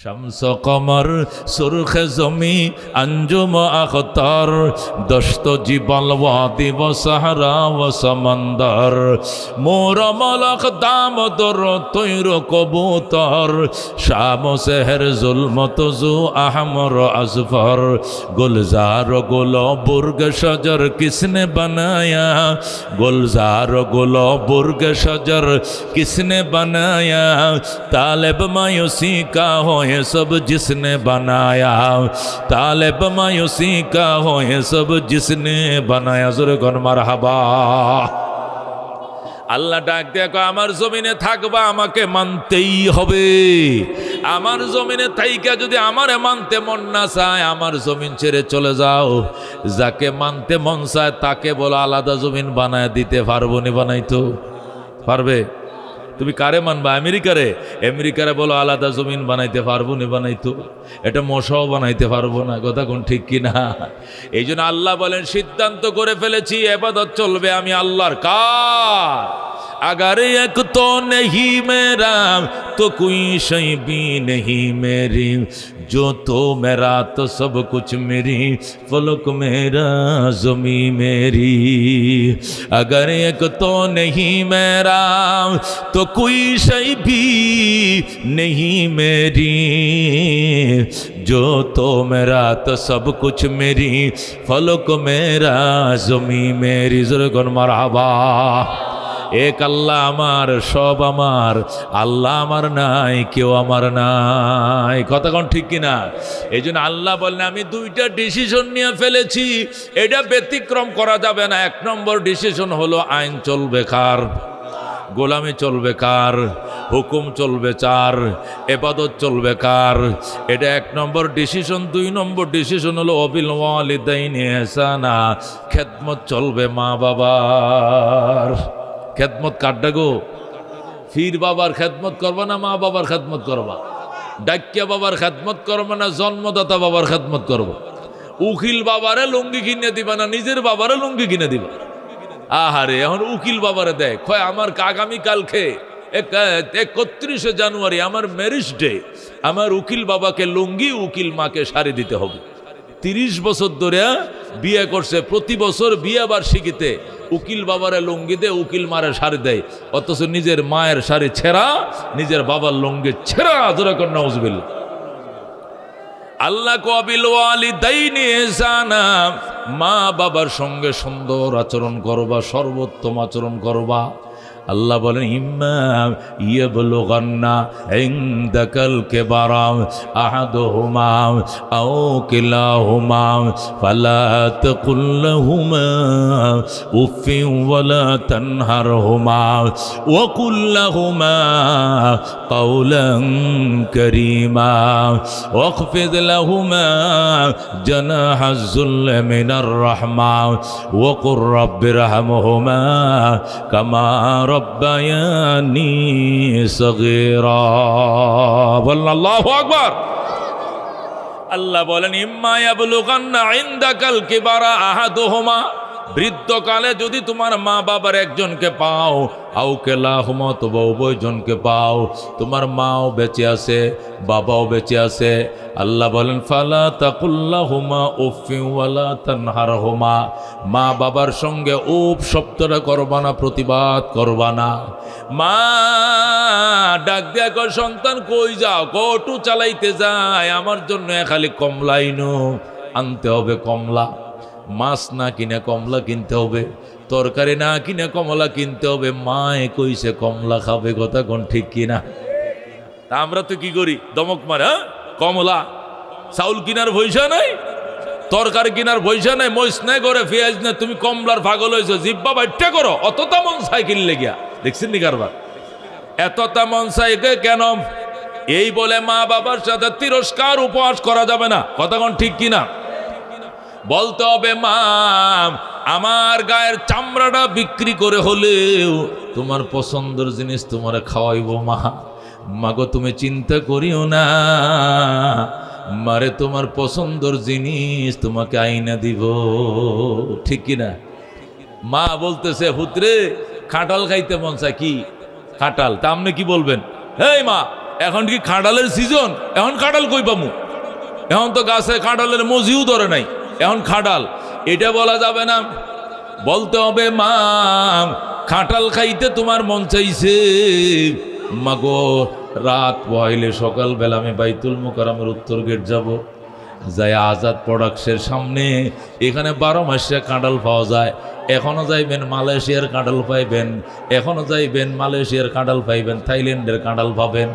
शम्स कमर सुर्ख जमी अंजुम अख्तर दश्त जिबल वादी व सहरा व समंदर मोर मलक दाम दर तैर कबूतर शाम सहर जुल्मत जु अहमर अजफर गुलजार गुलो बुर्ग शजर किसने बनाया गुलजार गुलो बुर्ग शजर किसने बनाया तालिब मायूसी का हो ये सब जिसने बनाया तालिब मायूसी का हो ये सब जिसने बनाया जोरे गन मरहबा আল্লাহ ডাক দেখো আমার জমিনে থাকবা আমাকে মানতেই হবে আমার জমিনে থাইকা যদি আমারে মানতে মন না চায় আমার জমিন ছেড়ে চলে যাও যাকে মানতে মন চায় তাকে বলো আলাদা জমিন বানায় দিতে পারবো না বানাইতো পারবে তুমি কারে মানবা আমেরিকারে বলো আলাদা জমিন বানাইতে পারবো না বানাইতো এটা মশাও বানাইতে পারবো না কথা কোন ঠিক কিনা এই জন্য আল্লাহ বলেন সিদ্ধান্ত করে ফেলেছি ইবাদত চলবে আমি আল্লাহর কার अगर एक तो नहीं मेरा तो कोई शै भी नहीं मेरी जो तो मेरा तो सब कुछ मेरी फलक मेरा ज़मी मेरी अगर एक तो नहीं मेरा तो कोई शै भी नहीं मेरी जो तो मेरा तो सब कुछ मेरी फलक मेरा ज़मी मेरी ज़ुरगन मरहबा एक अल्लाह आमार सब आमार अल्लाह आमार नाई केउ आमार नाई कथा कोन ठीक किना एइजন্য আল্লাহ বলেন আমি দুইটা ডিসিশন নিয়ে ফেলেছি এটা ব্যতিক্রম করা যাবে না এক নম্বর ডিসিশন হলো আইন চলবে কার গোলামি চলবে কার হুকুম চলবে চার ইবাদত চলবে কার এটা এক নম্বর ডিসিশন দুই নম্বর ডিসিশন হলো অবিল ওয়ালিদাইনি ইহসানা খেদমত চলবে মা বাবার খেদমত কাটডা গো ফির বাবার খেদমত করবা না মা বাবার খেদমত করবা ডাক্কিয়া বাবার খেদমত করবা না জন্মদাতা বাবার খেদমত করবা উকিল বাবারে লুঙ্গি কিনে দিবা না নিজের বাবারে লুঙ্গি কিনে দিবা আহারে এখন উকিল বাবারে দেয় কয় আমার আগামী কালকে 31 জানুয়ারি আমার ম্যারেজ ডে আমার উকিল বাবাকে লুঙ্গি উকিল মাকে শাড়ি দিতে হবে 30 বছর ধরে বিয়ে করছে প্রতি বছর বিয়ে বার্ষিকীতে উকিল বাবারে লুঙ্গি দে উকিল মারে শাড়ি দেয় অথচ নিজের মায়ের শাড়ি ছেঁড়া নিজের বাবার লুঙ্গি ছেঁড়া জোরে করে নাউজুবিল্লাহ আল্লাহ কবিল ওয়ালিদাইনি ইহসানা মা বাবার সঙ্গে সুন্দর আচরণ করবা সর্বোত্তম আচরণ করবা আল্লাহ বলেন ইম্মা ইয়াবলুগান্না ইনদাকাল কিবারা আহাদুহুমা আও কিলাহুমা ফালা তাকুল লাহুমা উফিন ওয়ালা তানহারহুমা ওয়া কুল লাহুমা কাওলান কারীমা ওয়াখফিদ লাহুমা জানাহাজ যুল্লি মিনার রাহমা ওয়া কুর রাব্বিরহামহুমা কামা রব্বায়ানি সগীরা বলেন আল্লাহু আকবার আল্লাহ বলেন ইম্মা ইয়াবলুগান্না ইনদাকাল কিবারা আহাদুহুমা বৃদ্ধকালে যদি তোমার মা বাবার একজনকে পাও আও কিলাহুমা অথবা উভয়জনকে পাও তোমার মাও বেঁচে আছে বাবাও বেঁচে আছে আল্লাহ বলেন ফালা তাকুল্লাহুমা উফিন ওয়ালা তানহারহুমা মা বাবার সঙ্গে উফ শব্দটা করবা না প্রতিবাদ করবা না মা ডাক দিয়া কয় সন্তান কই যাও কটু চালাইতে যায় আমার জন্য খালি কমলাইনো আনতে হবে কমলা মাছ না কিনে কমলা কিনতে হবে তরকারি না কিনে কমলা কিনতে হবে মায়ে কইছে কমলা খাবে কথা কোন ঠিক কিনা তা আমরা তো কি করি দমক মারে কমলা চাউল কিনার পয়সা নাই তরকারি কিনার পয়সা নাই মইস নাই করে পেঁয়াজ না তুমি কমলার পাগল হয়েছো জিব্বা বাইটটা করো অতটা মন সাইকেল লেগিয়া দেখছেন নি কারবার এতটা মন সাইকে কেন এই বলে মা বাবার সাথে তিরস্কার উপহাস করা যাবে না কথা কোন ঠিক কিনা বলতে হবে মা আমার গায়ের চামড়াটা বিক্রি করে হলেও তোমার পছন্দের জিনিস তোমারে খাওয়াইবো মা মাগো তুমি চিন্তা করিও না মারে তোমার পছন্দের জিনিস তোমাকে আইনা দিব ঠিক কিনা মা বলতেছে পুত্রে খাটাল খাইতে মন চায় কি খাটাল তা আপনি কি বলবেন হেই মা এখন কি কাঁঠালের সিজন? এখন কাঁঠাল কই পামু? এখন তো গাছে কাঁঠালের মজিও ধরে নাই, এখন কাঁঠাল এটা বলা যাবে না। বলতে হবে মা কাঁঠাল খাইতে তোমার মন চাইছে, মাগো রাত পয়লে সকালবেলা আমি বাইতুল মুকাররমের উত্তর গেট যাব, যাই আজাদ প্রোডাক্টসের সামনে, এখানে 12 মাসে কাঁঠাল পাওয়া যায়। এখনও যাইবেন মালয়েশিয়ার কাঁঠাল পাইবেন, এখনও যাইবেন মালয়েশিয়ার কাঁঠাল পাইবেন, থাইল্যান্ডের কাঁঠাল পাবেন।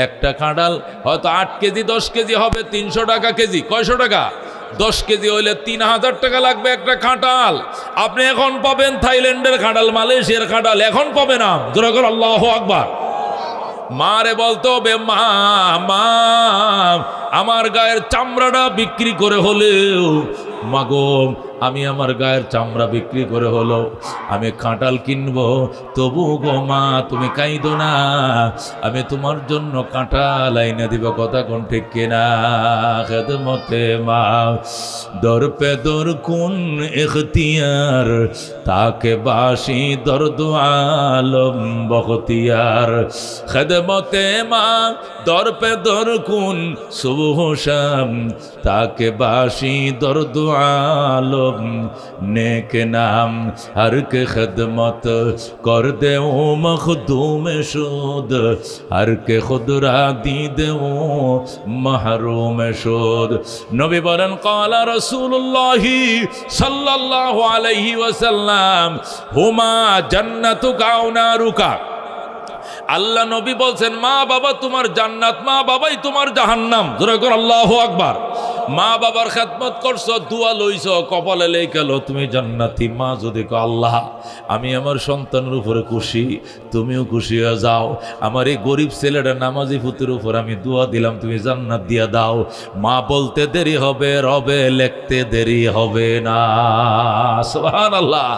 একটা কাঁঠাল হয়তো 8 কেজি 10 কেজি হবে 300 টাকা কেজি। কয়শো টাকা? 10 কেজি হইলে 3000 টাকা লাগবে একটা কাঁঠাল। আপনি এখন পাবেন থাইল্যান্ডের কাঁঠাল, মালয়েশিয়ার কাঁঠাল এখন পাবে না। জোরে করে আল্লাহু আকবার। মারে বলতে হবে মা মা আমার গায়ের চামড়াটা বিক্রি করে হলেও, মাগো আমি আমার গায়ের চামড়া বিক্রি করে হলো আমি কাঁঠাল কিনবো, তবু গো মা তুমি কাইদো না, আমি তোমার জন্য কাঁঠাল আইনা দিব। কথা কোন ঠিক কিনা? খেদমতে মা দর পে দর কুন ইখতিয়ার, তাকে বাসি দর্দ আলম বখতিয়ার। খেদমতে মা দর পে দর কুন সুবহ শাম, তাকে বাসি দর্দ আলম नेक नाम हर के खदमत कर दे ओ मखदूम शुद, हर के खुदरा दी दे ओ महरूम शुद। नबी बरन काला रसूलुल्लाह सल्लल्लाहु अलैहि वसल्लम हुमा जन्नतुका व नारुका। আল্লাহ নবী বলছেন মা বাবা তোমার জান্নাত, মা বাবাই তোমার জাহান্নাম। জোরে করে আল্লাহু আকবার। মা বাবার খেদমত করছো, দোয়া লইছ, কপালে লেখা লো তুমি জান্নাতি। মা যদি কো আল্লাহ আমি আমার সন্তানের উপরে খুশি, তুমিও খুশি হয়ে যাও, আমার এই গরিব ছেলেটা নামাজি পুতের উপর আমি দোয়া দিলাম, তুমি জান্নাত দিয়া দাও। মা বলতে দেরি হবে, রবে লিখতে দেরি হবে না। সুবহানাল্লাহ।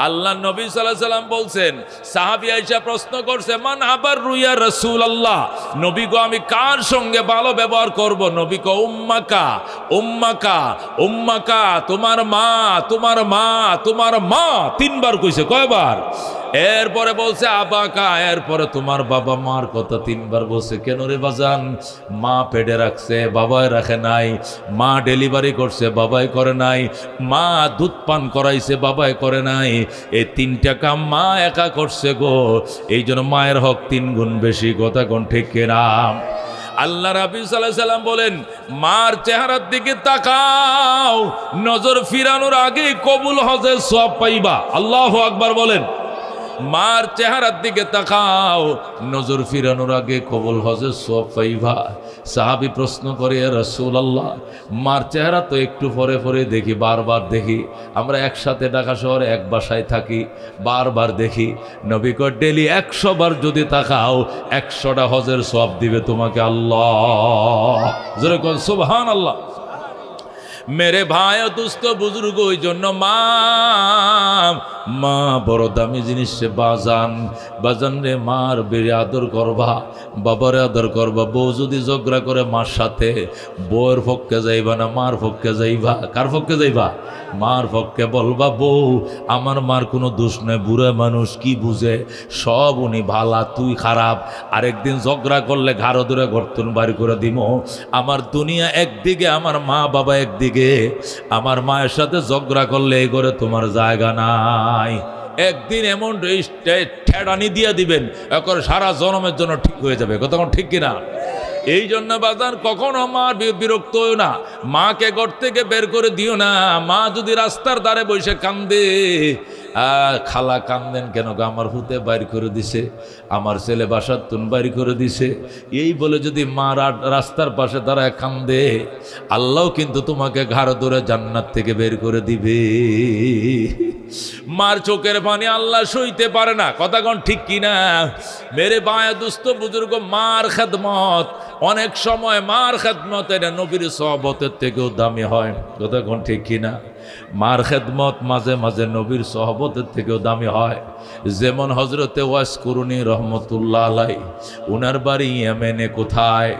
আল্লাহ নবী সাল্লাল্লাহু আলাইহি সাল্লাম বলছেন, সাহাবী আয়েশা প্রশ্ন করছে মান আবাররু ইয়া রাসূলুল্লাহ, নবী গো আমি কার সঙ্গে ভালো ব্যবহার করব? নবী কো উম্মাকা উম্মাকা উম্মাকা, তোমার মা তোমার মা তোমার মা। 3 বার কইছে। কয়বার? এরপরে বলছে আবাকা, এরপরে তোমার বাবা মার কথা 3 বার বলছে। কেন রে বাজান? মা পেটে রাখছে, বাবাই রাখে নাই। মা ডেলিভারি করছে, বাবাই করে নাই। মা দুধ পান করাইছে, বাবাই করে নাই। এই 3টা কাম মা একা করছে গো, এই জন্য মায়ের হক 3 গুণ বেশি। কথা কোন ঠিক কিনা? আল্লাহ রাব্বি সাল্লাল্লাহু আলাইহি সাল্লাম বলেন মার চেহারার দিকে তাকাও, নজর ফিরানোর আগে কবুল হজের সওয়াব পাইবা। আল্লাহু আকবার বলেন। মার চেহারার দিকে তাকাও, নজর ফিরানোর আগে কবুল হজের সওয়াব পাইবা। সাহাবী প্রশ্ন করে ইয়া রাসূলুল্লাহ মার চেহারা তো একটু পরে পরে দেখি, বারবার দেখি, আমরা একসাথে ঢাকা শহরে এক বাসায় থাকি, বারবার দেখি। নবী কয় ডেলি 100 বার যদি তাকাও 100টা হজের সওয়াব দিবে তোমাকে আল্লাহ। জোরে কোন সুবহানাল্লাহ। মেরে ভাই ও দুস্থ বুজুর্গ, ওই জন্য মা মা বড় দামি জিনিস। বাজান বাজান রে মার বেড়ে আদর করবা, বাবারে আদর করবা। বউ যদি ঝগড়া করে মার সাথে, বউয়ের পক্ষে যাইবা না, মার পক্ষে যাইবা। কার পক্ষে যাইবা? মার পক্ষে। বলবা বউ আমার মার কোনো দোষ নেই, বুড়া মানুষ কি বুঝে, সব উনি ভালা, তুই খারাপ। আরেকদিন ঝগড়া করলে ঘাড়ো ধরে গর্তন বাড়ি করে দিব। আমার দুনিয়া একদিকে, আমার মা বাবা একদিকে। আমার মায়ের সাথে ঝগড়া করলে এই করে তোমার জায়গা নাই। একদিন এমন ঠেড়ানি দিয়ে দিবেন, এখন সারা জনমের জন্য ঠিক হয়ে যাবে। কথা ঠিক কিনা? এই জন্য বাজান কখনো মার বিরক্ত হইও না, মাকে ঘর থেকে বের করে দিও না। মা যদি রাস্তার ধারে বসে কান্দে, খালা কান্দেন কেন? আমার হুতে বাইর করে দিছে, আমার ছেলে বাসার তুন বাইর করে দিছে, এই বলে যদি মা রাস্তার পাশে দাঁড়ায় কান্দে, আল্লাহ কিন্তু তোমাকে ঘাড় ধরে জান্নাত থেকে বের করে দিবে। মার চোখের পানি আল্লাহ সইতে পারে না। কথা কোন ঠিক কিনা? মেরে বায়া দুস্থ বুজুর্গ, মার খেদমত অনেক সময়, মার খেদমত এটা নবীর সহবতের থেকেও দামি হয়। কথা কোন ঠিক কিনা? মার খেদমত মাঝে মাঝে নবীর সহবতের থেকেও দামি হয়। যেমন হজরতে ওয়াইস কুরুনি রহমতুল্লাহ আলাই, উনার বাড়ি ইয়েমেনে। কোথায়?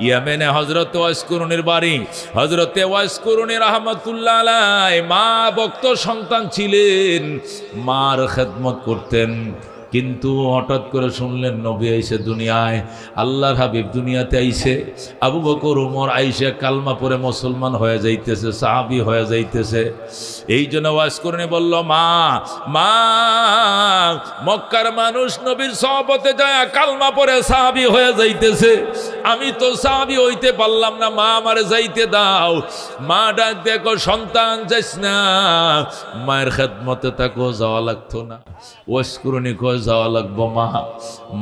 ইয়েমেনে হজরত ওয়াইস কুরুনির বাড়ি। হজরতে ওয়াইস কুরুনি রহমতুল্লাহ আলাই মা ভক্ত সন্তান ছিলেন, মার খেদমত করতেন। কিন্তু হঠাৎ করে শুনলেন নবী আইসে দুনিয়ায়, আল্লাহর হাবিব দুনিয়াতে আইসে, আবু বকর ওমর আইসে কালমা পরে মুসলমান হয়ে যাইতেছে, সাহাবী হয়ে যাইতেছে। এই জন্য ওয়াজ করে বলল, মা মা মক্কার মানুষ নবীর সহবতে যায় কালমা পরে সাহাবী হয়ে যাইতেছে, আমি তো সাহাবী হইতে পারলাম না, মা আমারে যাইতে দাও। মা ডাক দেখো, সন্তান যাইস না, মায়ের খেদমতে তাকে যাওয়া লাগতো না। ওয়াসকুরুনি কয় যাওয়া লাগবো মা,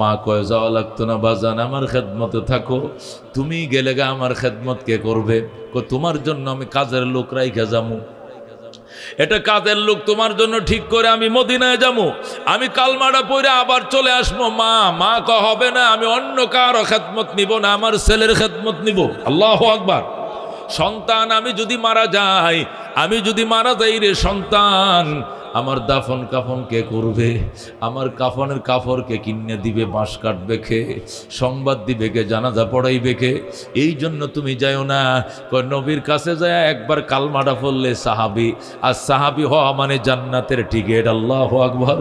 মা কয় যাওয়া লাগতো না বাজান, আমার খেদমতে থাকো, তুমি গেলে গা আমার খেদমত কে করবে? তোমার জন্য আমি কাজের লোক রাইখা যামু, এটা কাজের লোক তোমার জন্য ঠিক করে আমি মদিনায় যাবো, আমি কালমাটা পড়ে আবার চলে আসবো। মা মা কয় হবে না, আমি অন্য কারো খেদমত নিব না, আমার ছেলের খেদমত নিব। আল্লাহু আকবার। সন্তান আমি যদি মারা যাই, আমি যদি মারা যাই রে সন্তান, আমার দাফন কাফন কে করবে? আমার কাফনের কাপড় কে কিনে দিবে? বাঁশ কাটবে কে? সংবাদ দিবে কে? জানাজা পড়াইবে কে? এই জন্য তুমি যাইও না। নবীর কাছে যায় একবার কালমাটা পড়লে সাহাবি, আর সাহাবি হওয়া মানে জান্নাতের টিকিট। আল্লাহু আকবার।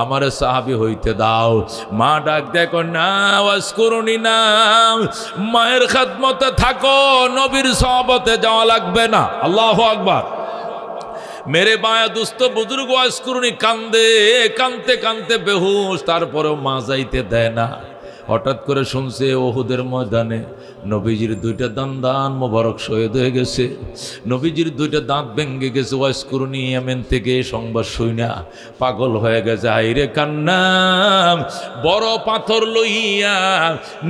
আমারে সাহাবি হইতে দাও। মা ডাক দেখো, না ওয়াজকুরুনি না, মায়ের খেদমতে থাকো, নবীর সহবতে যাওয়া লাগবে না। আল্লাহু আকবার। মেরে বায়া দুস্থ বুজুর্গ ওয়াজকুরুনি কান্দে, কানতে কানতে বেহুশ, তারপরেও মা যাইতে দেয় না। হঠাৎ করে শুনছে ওহুদের ময়দানে নবীজির দুইটা দান মোবারক শহীদ হয়ে গেছে, নবীজির দুইটা দাঁত ভেঙে গেছে। ওয়াজকুরুনি ইয়ামেন থেকে সংবাদ শুইনা পাগল হয়ে গেছে। হাইরে কান্না, বড় পাথর লইয়া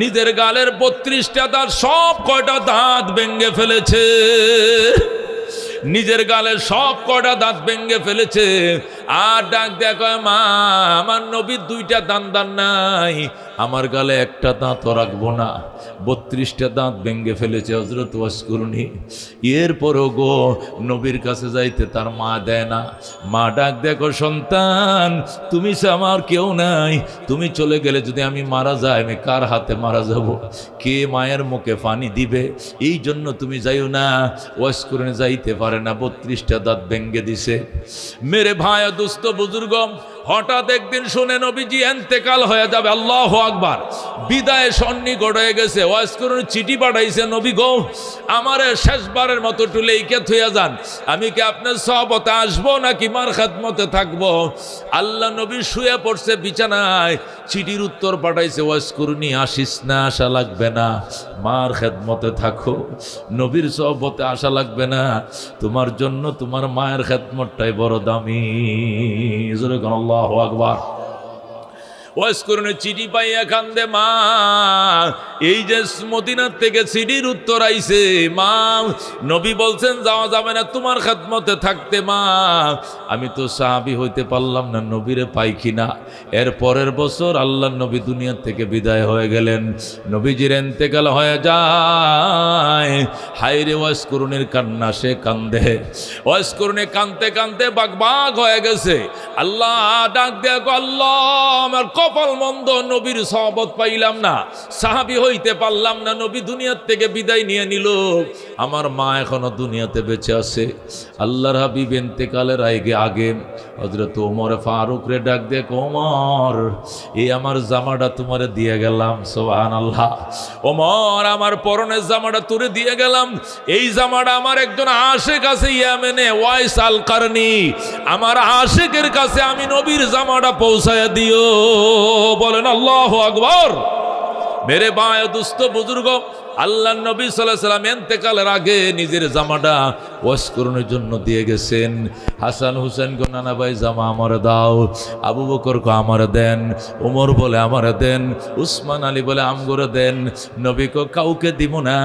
নিজের গালের 32টা দাঁত, সব কয়টা দাঁত ভেঙে ফেলেছে, নিজের গালের সব কয়টা দাঁত ভেঙে ফেলেছে। আর ডাক দেখো, মা আমার নবীর দুইটা দাঁত নাই, আমার গালে একটা দাঁতও রাখবো না, 32টা দাঁত ভেঙে ফেলেছে হযরত ওয়াজকুরুনি। এরপরও গো নবীর কাছে যাইতে তার মা দেয় না। মা ডাক দেখো, সন্তান তুমি আমার কেউ নাই, তুমি চলে গেলে যদি আমি মারা যাই, আমি কার হাতে মারা যাব? কে মায়ের মুখে পানি দিবে? এই জন্য তুমি যাইও না। ওয়াজকুরুনি যাইতে পারে না, 32টা দাঁত ভেঙে দিছে। মেরে ভাই দুস্থ বুজুর্গ, হঠাৎ একদিন শুনে নবীজি এন্তেকাল হয়ে যাবে। আল্লাহু আকবার। বিদায় সন্নিকট হয়ে গেছে। ওয়াজকুরুনি চিঠি পাঠাইছে, নবী গো আমারে শেষবারের মতো একটু লেইকে থইয়া যান, আমি কি আপনার সহবতে আসবো নাকি মার খেদমতে থাকবো? আল্লাহ নবী শুয়ে পড়ছে বিছানায়, চিঠির উত্তর পাঠাইছে, ওয়াজকুরুনি আসিস না, আসা লাগবে না, মার খেদমতে থাকো, নবীর সহবতে আসা লাগবে না, তোমার জন্য তোমার মায়ের খেদমতটাই বড় দামি। আল্লাহু আকবার। ওয়াজকুরুনি চিঠি পাইয়া কান্দে, মা এই যে মদিনার থেকে চিঠির উত্তর আইছে, মা নবী বলছেন যাওয়া যাবে না তোমার খেদমতে থাকতে। মা আমি তো সাহাবী হইতে পারলাম না, নবীরে পাই কিনা। এর পরের বছর আল্লাহর নবী দুনিয়া থেকে বিদায় হয়ে গেলেন, নবীজির ইন্তেকাল হয়ে যায়। হায়রে ওয়াজকুরুনির কান্না, সে কান্দে। ওয়াজকুরুনি কানতে কানতে বাগবাগ হয়ে গেছে। আল্লাহ ডাক দেখো, আল্লাহ আমার কপাল মন্দ, নবীর সহবত পাইলাম না, সাহাবী হইতে পারলাম না, নবী দুনিয়ার থেকে বিদায় নিয়ে নিল, আমার মা এখনো দুনিয়াতে বেঁচে আছে। আল্লাহর হাবিব ইন্তেকালের আগে হযরত ওমর ফারুক রে ডাক দেখ, ওমর এই আমার জামাটা তোমারে দিয়ে গেলাম। সুবহানাল্লাহ। ওমর আমার পরনের জামাটা তোরে দিয়ে গেলাম, এই জামাটা আমার একজন আশিক আছে ইয়ামেনে, ওয়াইস আল কারনি, আমার আশিকের কাছে আমি নবীর জামাটা পৌঁছায়া দিও। বলেন আল্লাহু আকবার। মেরে ভাই দুস্থ বুজুর্গ, আল্লাহ নবী সাল্লাল্লাহু আলাইহি সাল্লাম ইন্তেকালের আগে নিজের জামাটা ওয়াজকুরুনির জন্য দিয়ে গেছেন। হাসান হুসেন কো নানা ভাই জামা আমারে দাও, আবু বকর কো আমারে দেন, ওমর বলে আমারে দেন, উসমান আলী বলে আমগরে দেন। নবী কো কাউকে দিব না,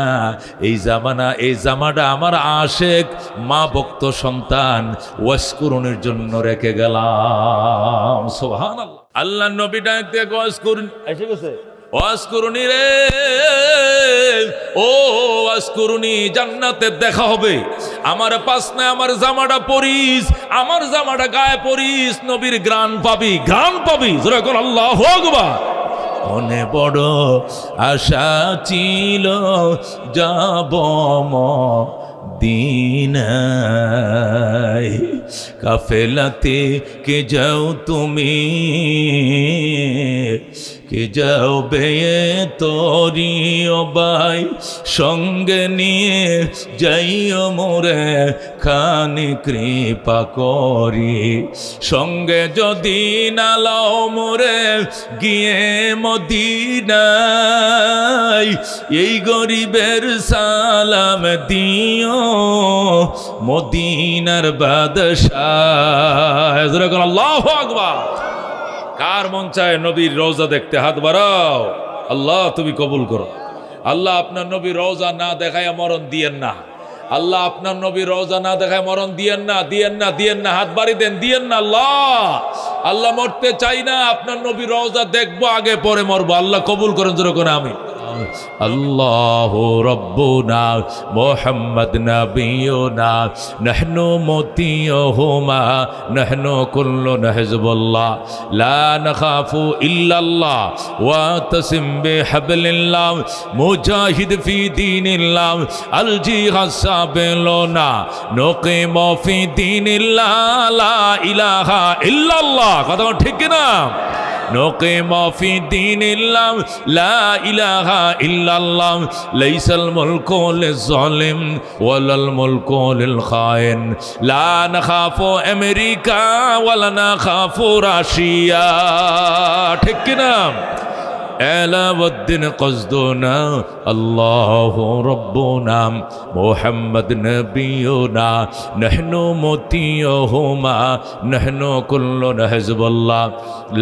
এই জামাটা আমার আশিক মা ভক্ত সন্তান ওয়াজকুরুনির জন্য রেখে গেলাম। সুবহানাল্লাহ। আল্লাহ নবী ডাকতে ওয়াজকুরুনি এসে গেছে। ওয়াজকুরুনি রে, ও ওয়াজকুরুনি, জান্নাতে দেখা হবে। আমার পাশে আমার জামাটা পরিস, আমার জামাটা গায়ে পরিস, নবীর ঘ্রাণ পাবি, ঘ্রাণ পাবি। জোরে বল আল্লাহু আকবার। মনে বড় আশা ছিল যাব মদিনায় কাফেলাতে কে যাও তুমি, কে যাও বেয়ে তরি ও ভাই, সঙ্গে নিয়ে যাইও মোরে খানি কৃপা করি। সঙ্গে যদি না লাও মোরে গিয়ে মদিনায়, এই গরিবের সালাম দিও মদিনার বাদশাহ। আল্লাহু আকবার। কার মন চায় নবীর রওজা দেখতে? হাত বাড়াও। আল্লাহ তুমি কবুল করো। আল্লাহ আপনার নবীর রওজা না দেখায় মরণ দিয়েন না। আল্লাহ আপনার নবীর রওজা না দেখায় মরণ দিয়েন না, দিয়েন না, দিয়েন না। হাত বাড়ি দেন, দিয়েন না। আল্লাহ আল্লাহ মরতে চাই না, আপনার নবীর রওজা দেখবো, আগে পরে মরবো। আল্লাহ কবুল করেন যেরকম আমি। আল্লাহু রব্বুনা মুহাম্মদ নবিয়ুনা নাহনু মুতিয়ুহুমা নাহনু কুল্লুন হিজবুল্লাহ লা নাখাফু ইল্লাল্লাহ ওয়া তাসিম বিহাবলিল্লাহ মুজাহিদ ফি দীনিল্লাহ আল জিহাদ সাবিলুনা নুকিমু ফি দীনিল্লাহ লা ইলাহা ইল্লাল্লাহ। কথা ঠিক কি না? نقيم في دين الله لا إله إلا الله ليس الملك للظالم ولا الملك للخائن لا نخاف أمريكا ولا نخاف روسيا ঠিক কি না? এলাউদ্দিন কসদুনা আল্লাহু রব্বুনা মুহাম্মদ নবিয়ুনা নাহনু মুতিয়ুহুমা নাহনু কুল্লুন হিজবুল্লাহ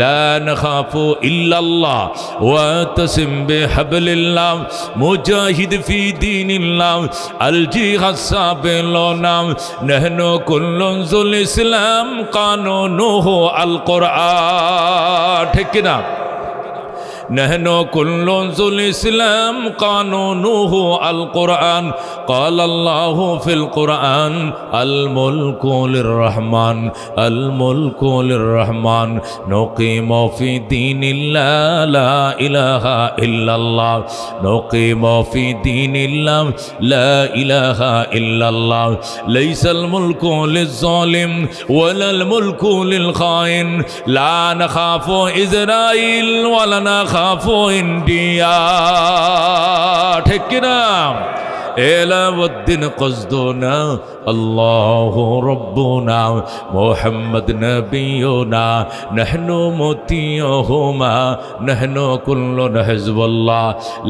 লা নাখাফু ইল্লাল্লাহ ওয়া তাসিম বিহাবলিল্লাহ মুজাহিদ ফি দীনিল্লাহ আল জিহাদ সাবিলুনা নাহনু কুল্লুন যুল ইসলাম কানুনুহু আল কুরআন। ঠিক কি না? نحن كل ذو الإسلام قانونه القرآن قال الله في القرآن الملك للرحمن الملك للرحمن نقيم في دين الله لا إله إلا الله نقيم في دين الله لا إله إلا الله ليس الملك للظالم ولا الملك للخائن لا نخاف إسرائيل ولا نخاف খাফু ইন্ডিয়া। ঠিক কিনা? এলাউদ্দিন কসদুনা আল্লাহু রব্বুনা মুহাম্মদ নবিয়ুনা নাহনু মুতিয়ুহুমা নাহনু কুল্লুন হিজবুল্লাহ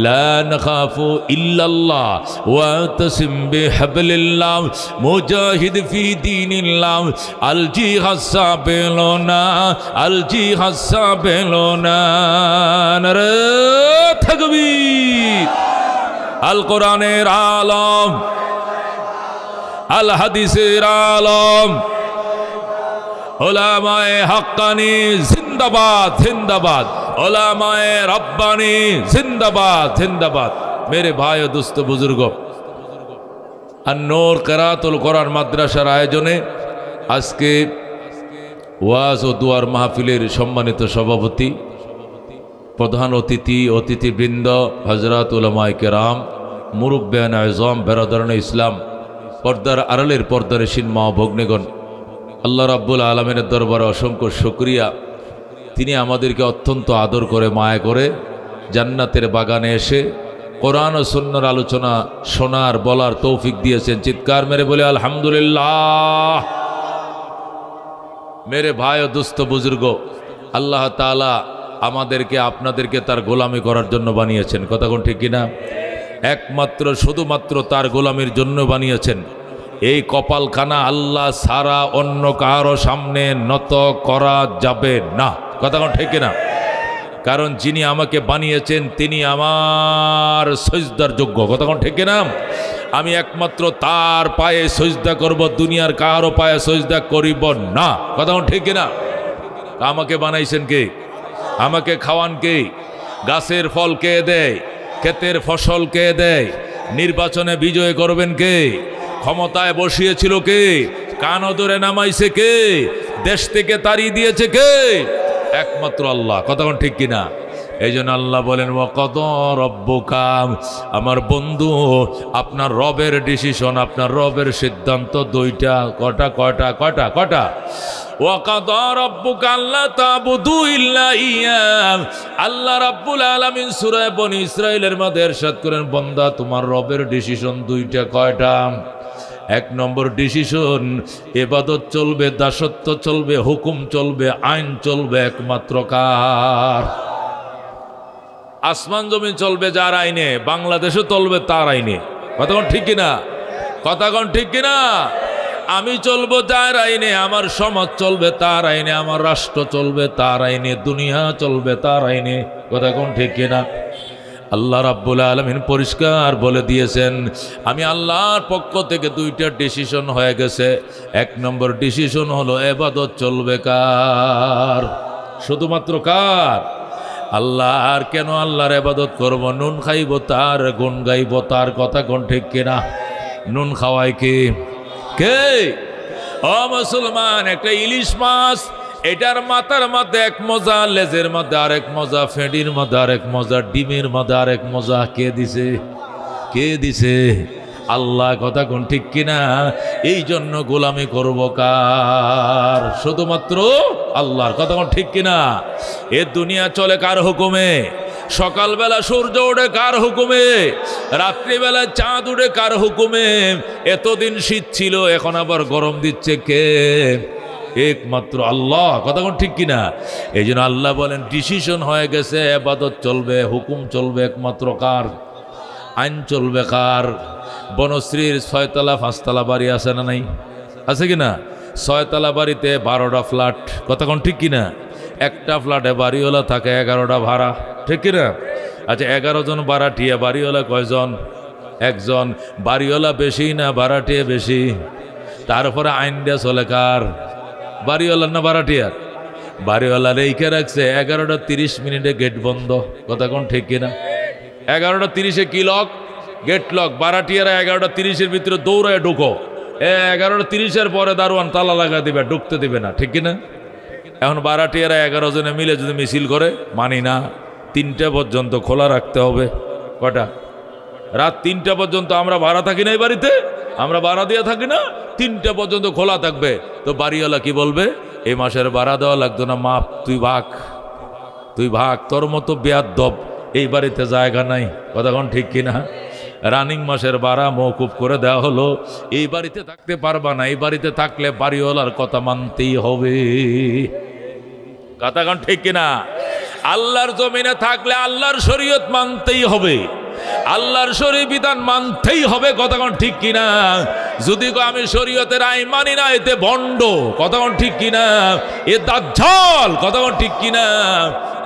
লা নাখাফু ইল্লাল্লাহ ওয়া তাসিম বিহাবলিল্লাহ মুজাহিদ ফি দীনিল্লাহ আল জিহাদ সাবিলুনা আল জিহাদ সাবিলুনা। নারে তাকবীর। আল কোরআনের আলম, আল হাদিসের আলম, উলামায়ে হাক্কানি জিন্দাবাদ জিন্দাবাদ, উলামায়ে রব্বানি জিন্দাবাদ জিন্দাবাদ। মেরে ভাই ও দোস্ত বুজুর্গ, আন-নূর কিরাতুল কোরআন মাদ্রাসার আয়োজনে আজকে ওয়াজ ও দুয়ার মাহফিলের সম্মানিত সভাপতি, প্রধান অতিথি, অতিথিবৃন্দ, হযরত উলামায়ে কেরাম, মুরব্বিয়ান আযম, বেরাদারানে ইসলাম, পর্দার আড়ালের পর্দারেশীন মা ভগ্নীগণ, আল্লাহ রাব্বুল আলামিনের দরবারে অসংখ্য শুকরিয়া। তিনি আমাদেরকে অত্যন্ত আদর করে মায়া করে জান্নাতের বাগানে এসে কোরআন ও সুন্নাহর আলোচনা শোনার বলার তৌফিক দিয়েছেন। চিৎকার মেরে বলে আলহামদুলিল্লাহ। মেরে ভাই ও দুস্থ বুজুর্গ, আল্লাহ তাআলা আমাদেরকে আপনাদেরকে তার গোলামি করার জন্য বানিয়েছেন। কথা কোন ঠিক কিনা? একমাত্র শুধুমাত্র তার গোলামির জন্য বানিয়েছেন। এই কপালখানা আল্লাহ ছাড়া অন্য কারো সামনে নত করা যাবে না। কথা কোন ঠিক কিনা? কারণ যিনি আমাকে বানিয়েছেন তিনি আমার সিজদার যোগ্য। কথা কোন ঠিক কিনা? আমি একমাত্র তার পায়ে সিজদা করব, দুনিয়ার কারো পায়ে সিজদা করিব না। কথা কোন ঠিক কিনা? আমাকে বানাইছেন কে? আমাকে খাওয়ান কে? গাছের ফল কে দেয়? ক্ষেতের ফসল কে দেয়? নির্বাচনে বিজয় করবেন কে? ক্ষমতায় বসিয়েছিল কে? কান ধরে নামাইছে কে? দেশ থেকে তাড়িয়ে দিয়েছে কে? একমাত্র আল্লাহ। কথা ঠিক কিনা? এই জন্য আল্লাহ বলেন ওয়াকাদা রাব্বুকা, আমার বন্ধু আপনার রবের ডিসিশন, আপনার রবের সিদ্ধান্ত দুইটা। কটা ওয়াকাদা রাব্বুকা আল্লা তা'বুদু ইল্লা ইয়্যাহ। আল্লাহ রাব্বুল আলামিন সূরা বনী ইসরাঈলের মধ্যে ইরশাদ করেন, বান্দা তোমার রবের ডিসিশন দুইটা। কয়টা? এক নম্বর ডিসিশন, ইবাদত চলবে, দাসত্ব চলবে, হুকুম চলবে, আইন চলবে একমাত্র কার? আসমান জমিন চলবে যার আইনে, বাংলাদেশও চলবে তার আইনে। কথা কোন ঠিক কিনা? কথা কোন ঠিক কিনা? আমি চলবো যার আইনে, আমার সমাজ চলবে তার আইনে, আমার রাষ্ট্র চলবে তার আইনে, দুনিয়া চলবে তার আইনে। কথা কোন ঠিক কিনা? আল্লাহ রাব্বুল আলামিন পরিষ্কার বলে দিয়েছেন, আমি আল্লাহর পক্ষ থেকে দুইটা ডিসিশন হয়ে গেছে। এক নম্বর ডিসিশন হলো ইবাদত চলবে কার? শুধুমাত্র কার? আল্লাহ। আর কেন আল্লাহর ইবাদত করব? নুন খাইব তার, গুণ গাইব তার। কথা কোন ঠিক কিনা? নুন খাওয়ায় কে? ও মুসলমান, একটা ইলিশ মাছ, এটার মাথার মধ্যে এক মজা, লেজের মধ্যে আরেক মজা, ফেঁডির মধ্যে আরেক মজা, ডিমের মধ্যে আরেক মজা। কে দিছে? কে দিছে? আল্লাহ। কথা কোন ঠিক কিনা? এই জন্য গোলামি করব কার? শুধুমাত্র আল্লাহর। কথা কোন ঠিক কিনা? এ দুনিয়া চলে কার হুকুমে? সকালবেলা সূর্য ওঠে কার হুকুমে? রাত্রিবেলা চাঁদ উঠে কার হুকুমে? এতদিন শীত ছিল, এখন আবার গরম দিচ্ছে কে? একমাত্র আল্লাহ। কথা কোন ঠিক কিনা? এই জন্য আল্লাহ বলেন ডিসিশন হয়ে গেছে, ইবাদত চলবে, হুকুম চলবে একমাত্র কার? আইন চলবে কার? বনশ্রীর 6তলা 5তলা বাড়ি আছে না নাই? আছে কিনা? 6তলা বাড়িতে 12টা ফ্ল্যাট। কথা কোন ঠিক কিনা? একটা ফ্ল্যাটে বাড়িওয়ালা থাকে, 11টা ভাড়া। ঠিক কিনা? আচ্ছা, 11 জন ভাড়াটিয়া, বাড়িওয়ালা কয়জন? একজন। বাড়িওয়ালা বেশি না ভাড়াটিয়া বেশি? তারপরে আইন দিয়ে চলে কার? বাড়িওয়ালার না ভাড়াটিয়ার? বাড়িওয়ালা রেখে রাখছে 11টা 30 গেট বন্ধ। কথা কোন ঠিক কিনা? 11টা 30 কি লক? Gate lock. ভাড়াটিয়ারা 11টা 30 ভিতরে দৌড়ায় ঢুকো, 11টা 30 পরে দারোয়ান তালা লাগা দিবে, ঢুকতে দিবে না। ঠিক কিনা? এখন ভাড়াটিয়ারা 11 জনে মিলে যদি মিছিল করে, মানি না। 3টা পর্যন্ত খোলা রাখতে হবে। কটা? রাত 3টা পর্যন্ত আমরা ভাড়া থাকি না এই বাড়িতে, আমরা ভাড়া দিয়ে থাকি না, 3টা পর্যন্ত খোলা থাকবে। তো বাড়িওয়ালা কি বলবে? এই মাসের ভাড়া দেওয়া লাগতো না, মাপ, তুই ভাগ, তোর মতো বেয়াদ্দব এই বাড়িতে জায়গা নাই। কথা কোন ঠিক কিনা? রানিং মাসের ভাড়া মওকুফ করে দেওয়া হলো, এই বাড়িতে থাকতে পারবা না, এই বাড়িতে থাকলে বাড়িওয়ালার কথা মানতেই হবে। কথা কোন ঠিক কিনা? আল্লাহর জমিনে থাকলে আল্লাহর শরীয়ত মানতেই হবে, আল্লাহর শরীয়ত বিধান মানতেই হবে। কথা কোন ঠিক কিনা? যদি আমি শরীয়তের আইন মানি না, এতে ভণ্ড। কথা কোন ঠিক কিনা? এ দাজ্জাল। কথা কোন ঠিক কিনা?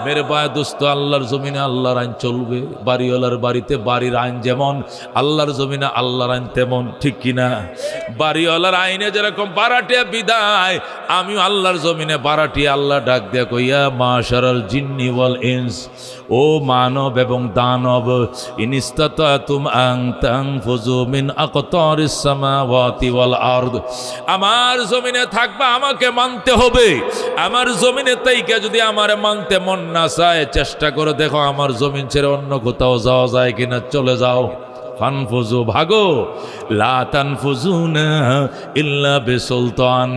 মেরে ভাই দোস্ত, আল্লাহর জমিনে আল্লাহর আইন চলবে। বাড়িওয়ালার বাড়িতে বাড়ির আইন যেমন, আল্লাহর জমিনে আল্লাহর আইন তেমন। ঠিক কিনা? বাড়িওয়ালার আইনে যেরকম বারাটিয়া বিদায়, আমি আল্লাহর জমিনে বারাটিয়া। আল্লাহ ডাক দেয়া কইয়া, মাশারাল জিন্নি ওয়াল ইনস, ও মানব এবং দানব, ইনিস্তাতাতুম আন তানফুযু মিন আকতারিস সামাওয়াতি ওয়াল আরদ, আমার জমিনে থাকবা, আমাকে মানতে হবে। আমার জমিনে তাইকা যদি আমারে মানতে মন না চায়, চেষ্টা করে দেখো আমার জমিন ছেড়ে অন্য কোথাও যাওয়া যায় কিনা। চলে যাও। ফানফুজু, ভাগো। লা তানফুজুনা ইল্লা বিসুলতান,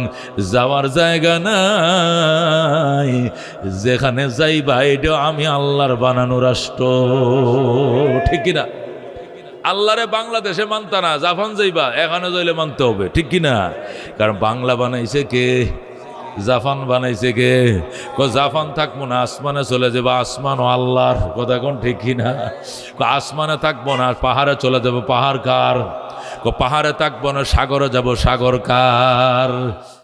যাওয়ার জায়গা নাই, যেখানে যাইবা এটা আমি আল্লাহর বানানো রাষ্ট্র। ঠিক কিনা? আল্লাহরে বাংলাদেশে মানতা না, জাপান যাইবা, এখানে যাইলে মানতে হবে। ঠিক কিনা? কারণ বাংলা বানাইছে কে? জাপান বানাইছে কে? জাপান থাকবো না, আসমানে চলে যাবো, আসমানও আল্লাহর। কথা কোন ঠিক কিনা? আসমানে থাকবো না, পাহাড়ে চলে যাবো, পাহাড় কার? পাহাড়ে থাকবো না, সাগরে যাব, সাগর কার?